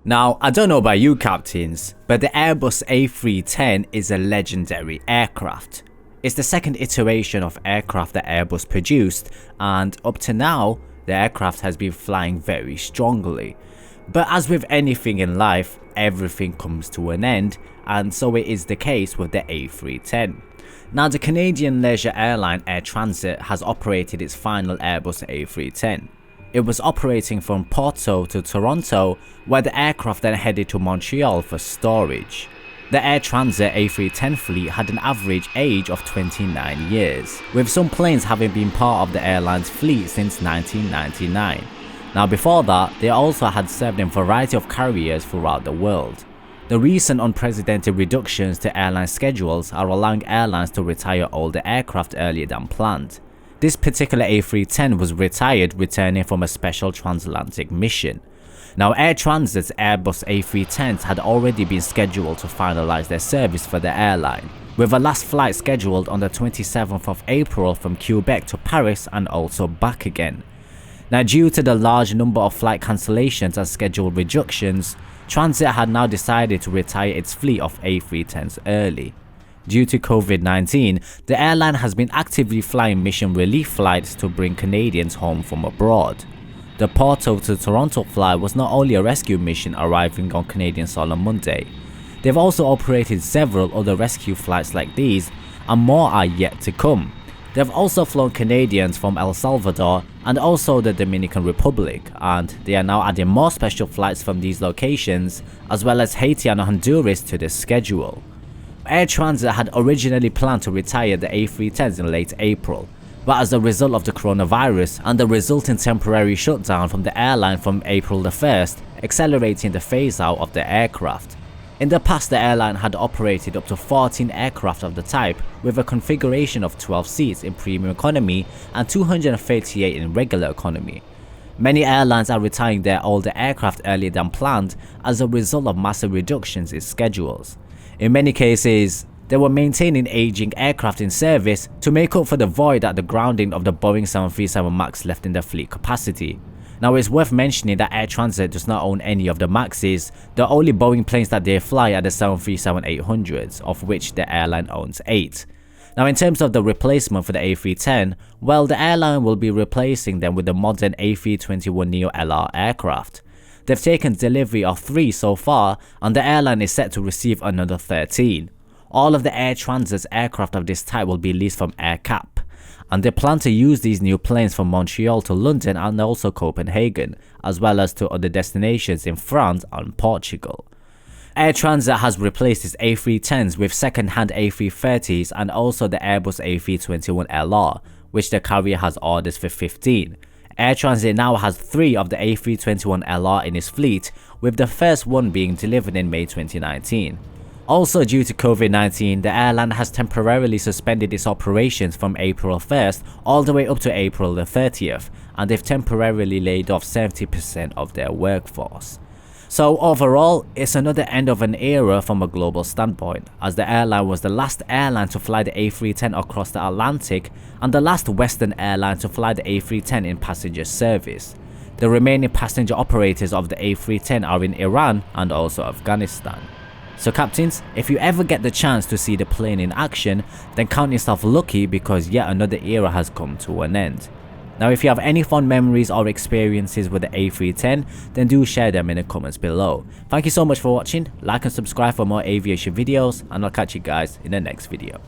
Now, I don't know about you captains, but the Airbus A310 is a legendary aircraft. It's the second iteration of aircraft that Airbus produced, and up to now, the aircraft has been flying very strongly. But as with anything in life, everything comes to an end, and so it is the case with the A310. Now, the Canadian leisure airline Air Transat has operated its final Airbus A310. It was operating from Porto to Toronto, where the aircraft then headed to Montreal for storage. The Air Transat A310 fleet had an average age of 29 years, with some planes having been part of the airline's fleet since 1999. Now before that, they also had served in a variety of carriers throughout the world. The recent unprecedented reductions to airline schedules are allowing airlines to retire older aircraft earlier than planned. This particular A310 was retired returning from a special transatlantic mission. Now, Air Transat's Airbus A310s had already been scheduled to finalize their service for the airline, with a last flight scheduled on the 27th of April from Quebec to Paris and also back again. Now, due to the large number of flight cancellations and schedule reductions, Transat had now decided to retire its fleet of A310s early. Due to COVID-19, the airline has been actively flying mission relief flights to bring Canadians home from abroad. The Porto to Toronto flight was not only a rescue mission arriving on Canadian soil on Monday. They've also operated several other rescue flights like these, and more are yet to come. They've also flown Canadians from El Salvador and also the Dominican Republic, and they are now adding more special flights from these locations, as well as Haiti and Honduras to the schedule. Air Transat had originally planned to retire the A310s in late April, but as a result of the coronavirus and the resulting temporary shutdown from the airline from April the 1st, accelerating the phase out of the aircraft. In the past, the airline had operated up to 14 aircraft of the type with a configuration of 12 seats in premium economy and 238 in regular economy. Many airlines are retiring their older aircraft earlier than planned as a result of massive reductions in schedules. In many cases, they were maintaining aging aircraft in service to make up for the void that the grounding of the Boeing 737 MAX left in their fleet capacity. Now, it's worth mentioning that Air Transat does not own any of the MAXs. The only Boeing planes that they fly are the 737-800s, of which the airline owns 8. Now, in terms of the replacement for the A310, well, the airline will be replacing them with the modern A321neo LR aircraft. They've taken delivery of 3 so far, and the airline is set to receive another 13. All of the Air Transat's aircraft of this type will be leased from AirCap, and they plan to use these new planes from Montreal to London and also Copenhagen, as well as to other destinations in France and Portugal. Air Transat has replaced its A310s with second-hand A330s and also the Airbus A321LR, which the carrier has orders for 15. Air Transat now has 3 of the A321LR in its fleet, with the first one being delivered in May 2019. Also, due to COVID-19, the airline has temporarily suspended its operations from April 1st all the way up to April the 30th, and they've temporarily laid off 70% of their workforce. So overall, it's another end of an era from a global standpoint, as the airline was the last airline to fly the A310 across the Atlantic and the last Western airline to fly the A310 in passenger service. The remaining passenger operators of the A310 are in Iran and also Afghanistan. So captains, if you ever get the chance to see the plane in action, then count yourself lucky because yet another era has come to an end. Now, if you have any fond memories or experiences with the A310, then do share them in the comments below. Thank you so much for watching, like and subscribe for more aviation videos, and I'll catch you guys in the next video.